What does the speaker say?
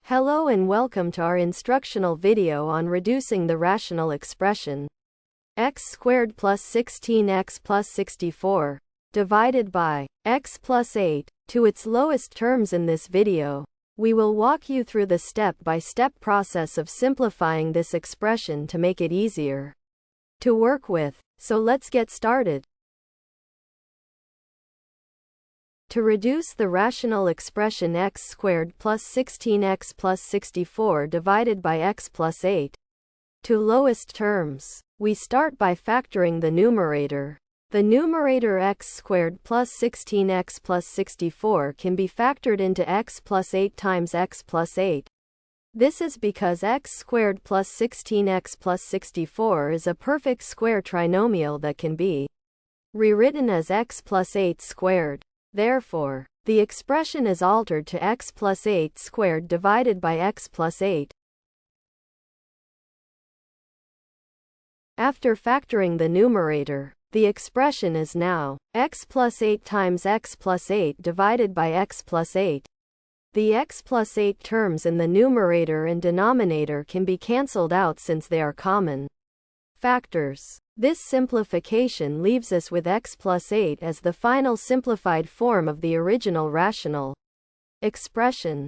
Hello and welcome to our instructional video on reducing the rational expression x squared plus 16x plus 64 divided by x plus 8 to its lowest terms. In this video, we will walk you through the step-by-step process of simplifying this expression to make it easier to work with. So let's get started. To reduce the rational expression x squared plus 16x plus 64 divided by x plus 8 to lowest terms, we start by factoring the numerator. The numerator x squared plus 16x plus 64 can be factored into x plus 8 times x plus 8. This is because x squared plus 16x plus 64 is a perfect square trinomial that can be rewritten as x plus 8 squared. Therefore, the expression is altered to x plus 8 squared divided by x plus 8. After factoring the numerator, the expression is now x plus 8 times x plus 8 divided by x plus 8. The x plus 8 terms in the numerator and denominator can be cancelled out since they are common factors. This simplification leaves us with x plus 8 as the final simplified form of the original rational expression.